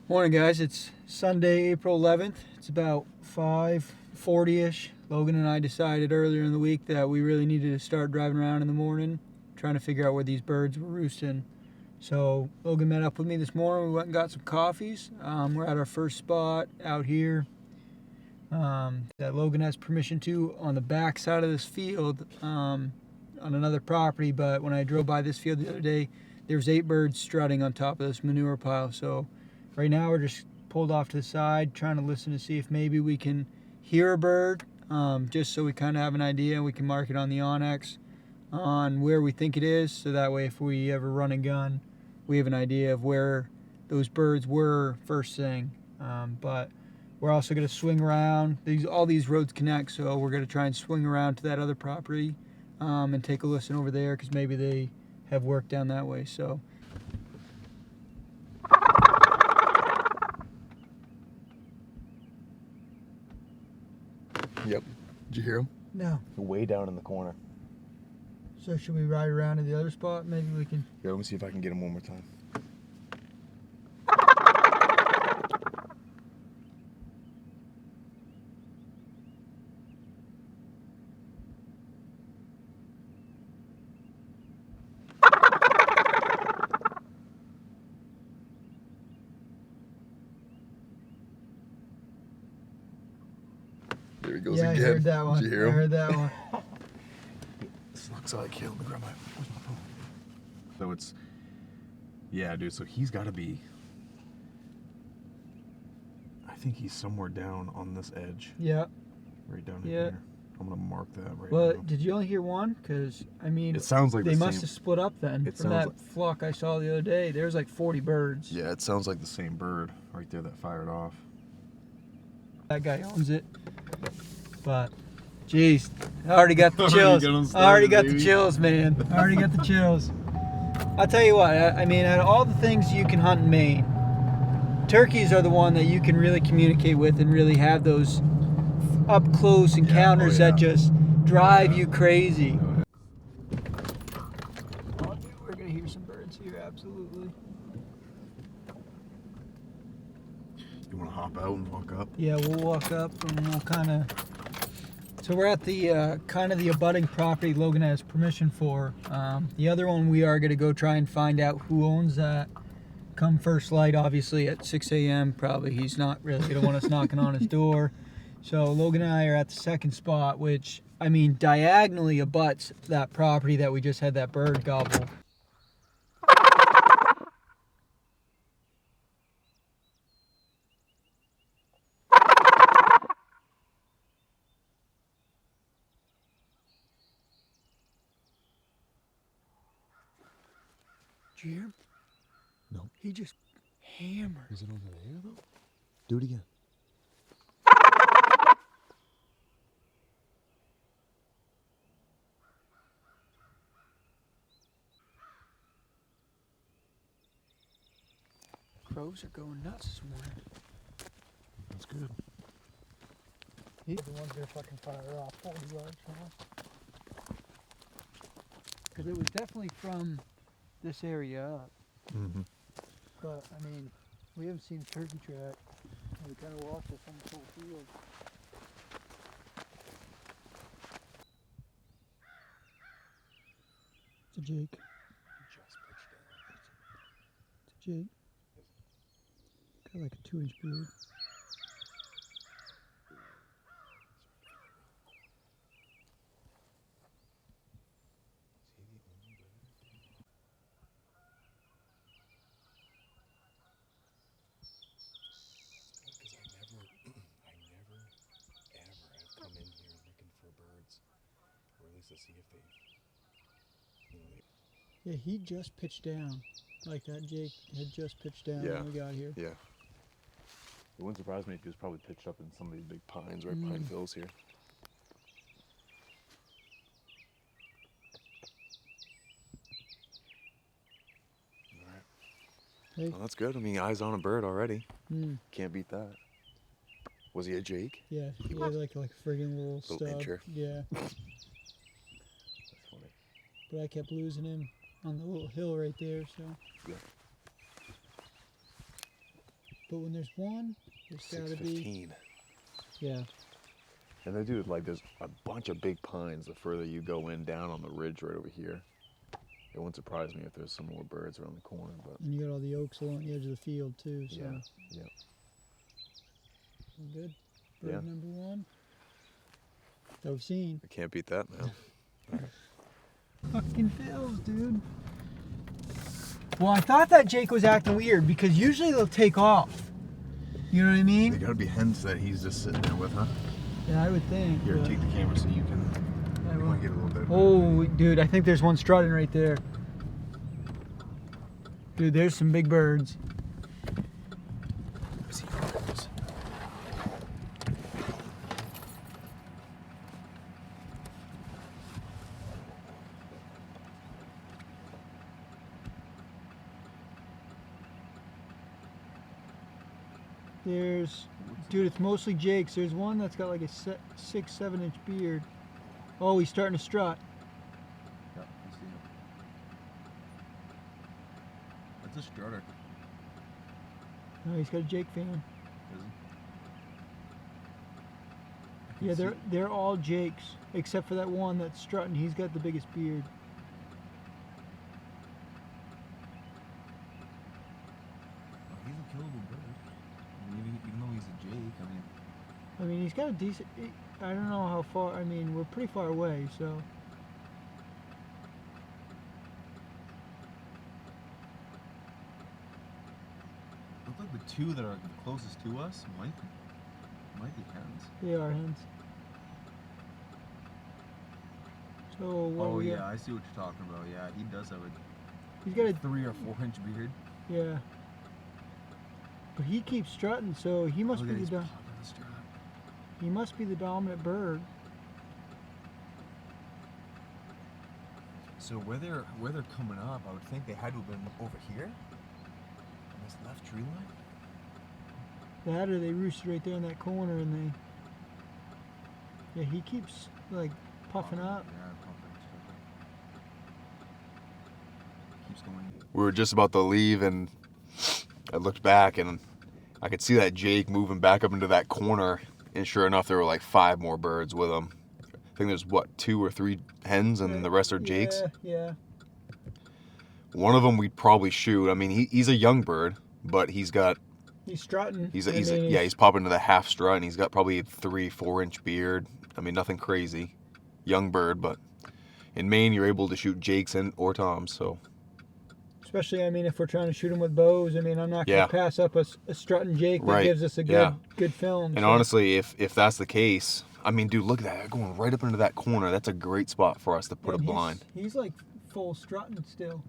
Morning, guys. It's Sunday, April 11th. It's about 5:40ish. Logan and I decided earlier in the week that we really needed to start driving around in the morning, trying to figure out where these birds were roosting. So Logan met up with me this morning. We went and got some coffees. We're at our first spot out here that Logan has permission to on the back side of this field on another property. But when I drove by this field the other day, there was 8 birds strutting on top of this manure pile. So right now we're just pulled off to the side trying to listen to see if maybe we can hear a bird, just so we kind of have an idea and we can mark it on the Onyx on where we think it is, so that way if we ever run a gun we have an idea of where those birds were first thing. But we're also going to swing around. All these roads connect, so we're going to try and swing around to that other property and take a listen over there, because maybe they have work down that way. So Yep. Did you hear him? no. Way down in the corner. So should we ride around to the other spot? Maybe we can. Yeah, let me see if I can get him one more time. There he goes Yeah, again. I heard that one. Did you hear him? I heard that one. This looks like here. Let me grab where's my phone? So it's, yeah, dude. So he's got to be. I think he's somewhere down on this edge. Yeah. Right down in here. I'm gonna mark that right Well, now. did you only hear one? Because, I mean, It sounds like they the must same. have split up then. It From sounds that flock I saw the other day, there's like 40 birds. Yeah, it sounds like the same bird right there that fired off. That guy owns it. But, jeez, I already got the chills. I already got the chills, man. I already got the chills. I'll tell you what, I mean, out of all the things you can hunt in Maine, turkeys are the one that you can really communicate with and really have those up close encounters that just drive you crazy. Oh, dude, we're gonna hear some birds here, absolutely. You want to hop out and walk up? Yeah, we'll walk up and we'll kind of. So we're at the kind of the abutting property Logan has permission for. The other one we are gonna go try and find out who owns that. Come first light, obviously at 6 a.m. Probably he's not really gonna want us knocking on his door. So Logan and I are at the second spot, which, I mean, diagonally abuts that property that we just had that bird gobble. Did you hear him? No. He just hammered. Is it over there though? Do it again. Crows are going nuts this morning. That's good. The ones that are fucking fire off 40 yards from us. Because it was definitely from this area up. Mm-hmm. But, I mean, we haven't seen a turkey track. We kind of walked it from the whole field. It's a Jake. It's a Jake. Got like a 2-inch beard. To see if they, Yeah, he just pitched down. Like that Jake had just pitched down Yeah. when we got here. yeah. It wouldn't surprise me if he was probably pitched up in some of these big pines, right? Pine hills here. All right. Hey. Well, that's good. I mean, eyes on a bird already. Mm. Can't beat that. Was he a Jake? Yeah, he had like a friggin' little Little stub. incher. Yeah. That's funny. But I kept losing him on the little hill right there, so. Yeah. But when there's one, there's gotta be. 615. Yeah. And then, dude, like, there's a bunch of big pines the further you go in down on the ridge right over here. It wouldn't surprise me if there's some more birds around the corner, but. And you got all the oaks along the edge of the field too. So. Yeah. Good. Bird Yeah. number one that we've seen. I can't beat that, man. Fucking fills, dude. Well, I thought that Jake was acting weird because usually they'll take off. You know what I mean? They gotta be hens that he's just sitting there with, huh? Yeah, I would think. Here, but- take the camera so you can. You want to get a little bit. Oh, dude, I think there's one strutting right there. Dude, there's some big birds. There's, dude, it's mostly Jake's. There's one that's got like a 6-7 inch beard. Oh, he's starting to strut. Yeah, I see him. That's a strutter. Oh, he's got a Jake fan. Is Yeah, they're all Jakes except for that one that's strutting. He's got the biggest beard. He's a killable bird. I mean, even though he's a Jake, I mean, he's got a decent. I don't know how far. I mean, we're pretty far away, so. look like the two that are closest to us might be hens. They are hens. So what do Oh we yeah, got? I see what you're talking about. Yeah, he does have a He's got a 3 or 4 inch beard. yeah. But he keeps strutting, so he must Look be at the his do- pop of the strut. he must be the dominant bird. So where they're coming up, I would think they had to have been over here, on this left tree line. That or they roosted right there in that corner, and they. Yeah, he keeps like puffing up. Yeah, keeps going. We were just about to leave, and I looked back, and I could see that Jake moving back up into that corner. And sure enough, there were like 5 more birds with him. I think there's what, 2 or 3 hens, and the rest are Jakes. Yeah. One of them we'd probably shoot. I mean, he's a young bird, but he's strutting. he's popping to the half strut, and he's got probably a 3-4 inch beard. I mean, nothing crazy. Young bird, but in Maine, you're able to shoot Jakes or Toms, so. Especially, I mean, if we're trying to shoot them with bows, I mean, I'm not going to pass up a strutting Jake that gives us a good film. And honestly, if that's the case, I mean, dude, look at that. Going right up into that corner. That's a great spot for us to put a blind. He's like full strutting still.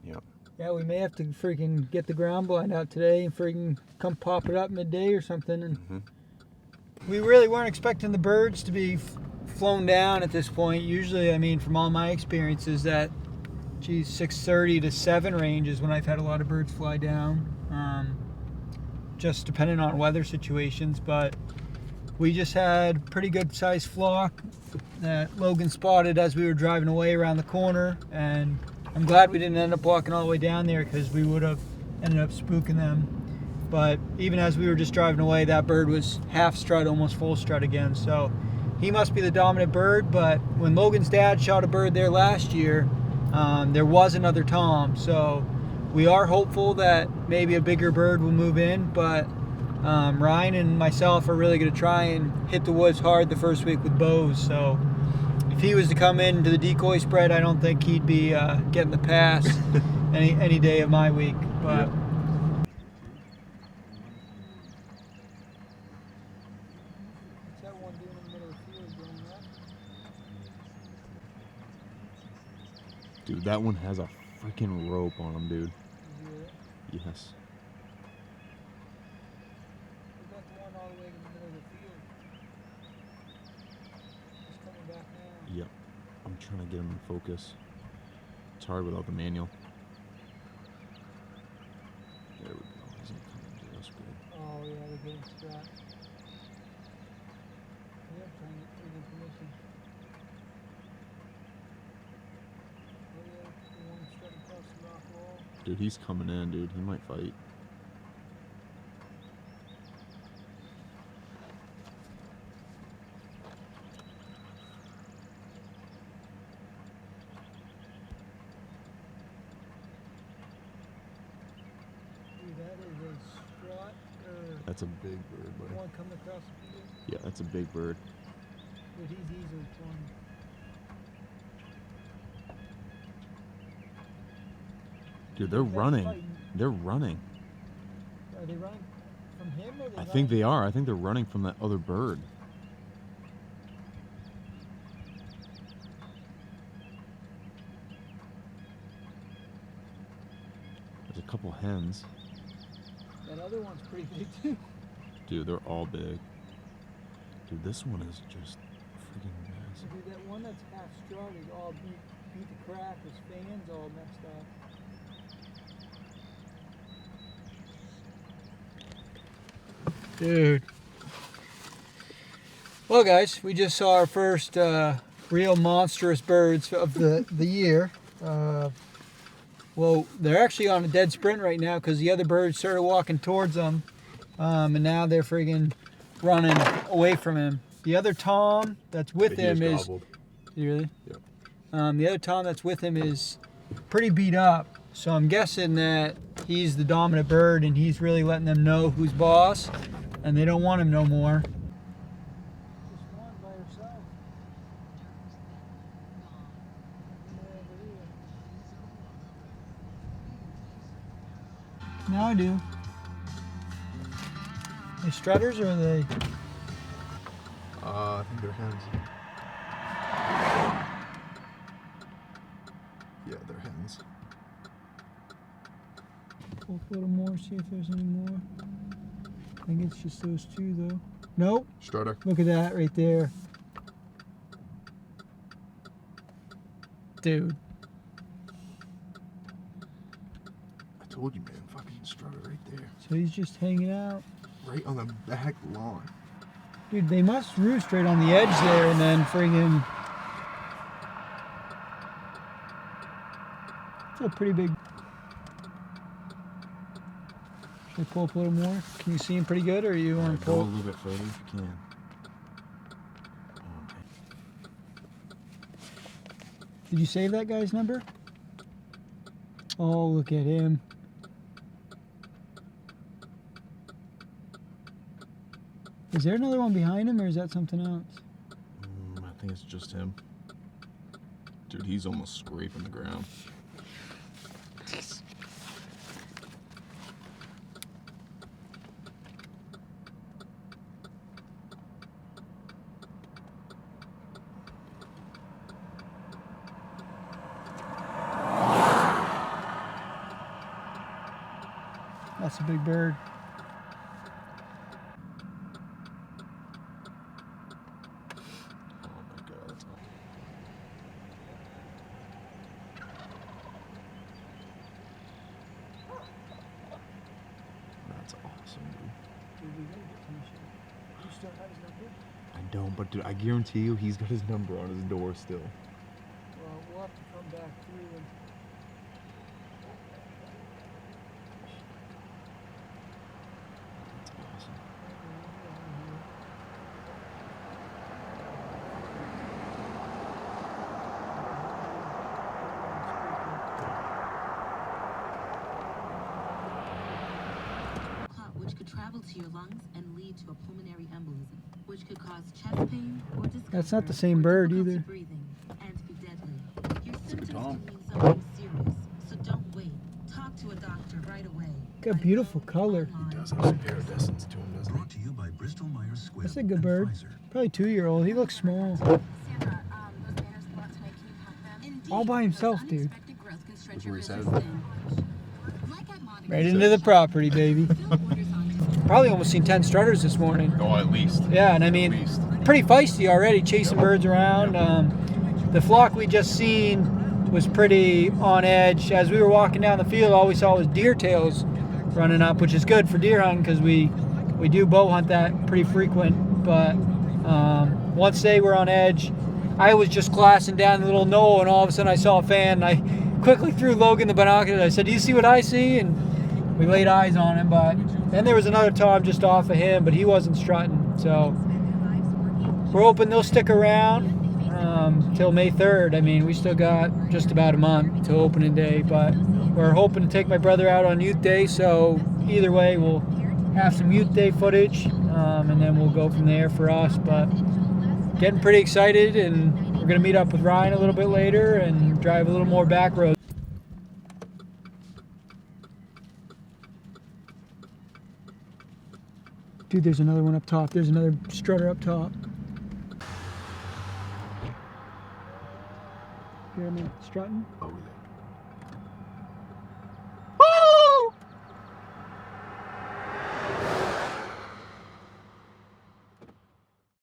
Yep. Yeah, we may have to freaking get the ground blind out today and freaking come pop it up midday or something. And we really weren't expecting the birds to be flown down at this point. Usually, I mean, from all my experiences, that 6:30 to 7 range is when I've had a lot of birds fly down, just depending on weather situations. But we just had pretty good sized flock that Logan spotted as we were driving away around the corner, and I'm glad we didn't end up walking all the way down there because we would have ended up spooking them. But even as we were just driving away, that bird was half strut, almost full strut again. So he must be the dominant bird. But when Logan's dad shot a bird there last year, there was another Tom. So we are hopeful that maybe a bigger bird will move in. But Ryan and myself are really going to try and hit the woods hard the first week with bows. So if he was to come into the decoy spread, I don't think he'd be getting the pass any day of my week. But what's that one doing in the middle of the field going up? Dude, that one has a freaking rope on him, dude. Is he there? Yes. We got the one all the way in the middle of the field. He's coming back now. Yep. I'm trying to get him in focus. It's hard without the manual. There we go. He's gonna come in just good. Oh yeah, they're getting strapped. Yeah, trying to get information. Oh yeah, the one strutting across the rock wall. Dude, he's coming in, dude. He might fight. That's a big bird, buddy. One coming across the field. Yeah, that's a big bird. Dude, he's easily 20. Dude, they're running. They're running. Are they running from him or I think they are. I think they're running from that other bird. There's a couple hens. That other one's pretty big too. Dude, they're all big. Dude, this one is just freaking massive. Dude, that one that's half strutted all beat the crap. His fan's all messed up. Dude. Well, guys, we just saw our first real monstrous birds of the year. Well, they're actually on a dead sprint right now because the other birds started walking towards them. And now they're friggin' running away from him. The other Tom that's with him is... Gobbled. You really? Yep. The other Tom that's with him is pretty beat up. So I'm guessing that he's the dominant bird and he's really letting them know who's boss. And they don't want him no more. Just one by herself. Now I do. Are they strutters or are they? I think they're hens. Yeah, they're hens. Pull a little more, see if there's any more. I think it's just those two though. Nope. Strutter. Look at that right there. Dude. I told you, man. Fucking strutter right there. So he's just hanging out. Right on the back lawn. Dude, they must roost right on the edge there and then friggin'... It's a pretty big... Should I pull up a little more? Can you see him pretty good or you want to Go a pull? little bit further if you can. Did you save that guy's number? Oh, look at him. Is there another one behind him or is that something else? I think it's just him. Dude, he's almost scraping the ground. That's a big bird. Oh my god, that's awesome. That's awesome, dude. Dude, we gotta get to Michelle. You still have his number? I don't, but dude, I guarantee you he's got his number on his door still. Well, we'll have to come back through and... That's awesome. Which could travel to your lungs and lead to a pulmonary embolism, which could cause chest pain or discomfort. That's not the same bird difficulty either. Breathing and be deadly. Your symptoms Tom. can mean something serious, so don't wait. Talk to a doctor right away. Got a beautiful color. He does have some iridescence to him, doesn't Brought to you by Bristol Myers Squibb That's a good and bird. Pfizer. Probably 2-year-old. He looks small. Sandra, those banners go out tonight. Can you pack them? All by himself, dude. Unexpected growth can stretch That's your what he said. business thin. Like at Monica, Right into the property, baby. fill orders on Probably almost seen 10 strutters this morning. he? Oh, at least. Yeah, and I At mean, least. pretty feisty already, chasing birds around. The flock we just seen was pretty on edge. As we were walking down the field, all we saw was deer tails running up, which is good for deer hunting because we do bow hunt that pretty frequent. But once they were on edge, I was just glassing down the little knoll, and all of a sudden I saw a fan. And I quickly threw Logan the binoculars. I said, "Do you see what I see?" And we laid eyes on him. But then there was another Tom just off of him, but he wasn't strutting. So we're hoping they'll stick around till May 3rd. I mean, we still got just about a month till opening day, but we're hoping to take my brother out on youth day. So either way, we'll have some youth day footage, and then we'll go from there for us. But getting pretty excited, and we're gonna meet up with Ryan a little bit later and drive a little more back road. Dude, there's another one up top. There's another strutter up top. Hear me strutting? Oh, yeah.